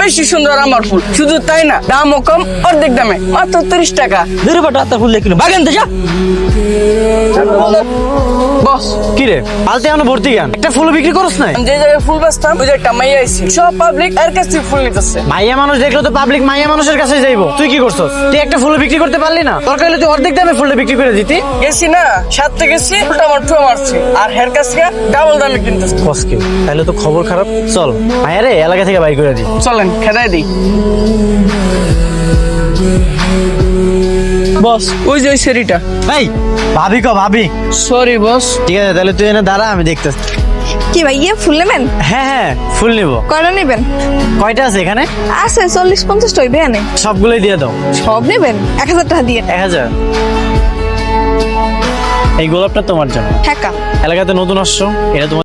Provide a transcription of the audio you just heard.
বেশি সুন্দর আমার ফুল। শুধু তাই না, দামও কম, অর্ধেক দামে, মাত্র 30 টাকা। ধরে বাটা তোর ফুল দেখি বাগান যা। বস, কি রে আলতে এখনো ভর্তি কেন? একটা ফুল বিক্রি করছ না? আমি যে জায়গায় ফুল বেচতাম ওই জায়গাটা মাইয়া আইছি, সব পাবলিক এর কাছ থেকে ফুল নিতেছে। মাইয়া মানুষ দেখলে তো পাবলিক মাইয়া মানুষের কাছে যাইবো। তুই কি করছস? তুই একটা ফুল বিক্রি করতে পারলি না? দরকার হলে তুই অর্ধেক দামে ফুলটা বিক্রি করে দিতি। গেছি না, সাথে গেছি, ফুলটা আমার ঠুয়া মারছি, আর হের কাছ থেকে ডাবল দামে কিনতেছে। কসকে তাহলে তো খবর খারাপ। চল মাইয়া রে এলাকা থেকে বাই করে দি। চলেন খেদাই দিই। বস, ওই যে ওই সেরিটা। এই ভাবি ক ভাবি। Sorry boss. ঠিক আছে তাহলে তুই এনে দাঁড়া, আমি দেখতেছি। কি ভাইয়া ফুল নেবেন? হ্যাঁ হ্যাঁ ফুল নিব। কয়টা নেবেন? কয়টা আছে এখানে? আছে 40-50 টাই বেয়ানে। সবগুলোই দিয়ে দাও। সব নেবেন? 1000 টাকা দিয়ে। 1000। এই গোলাপটা তোমার জন্য। হ্যাঁ কা এলাকাতে নতুন আসছো, এটা তোমার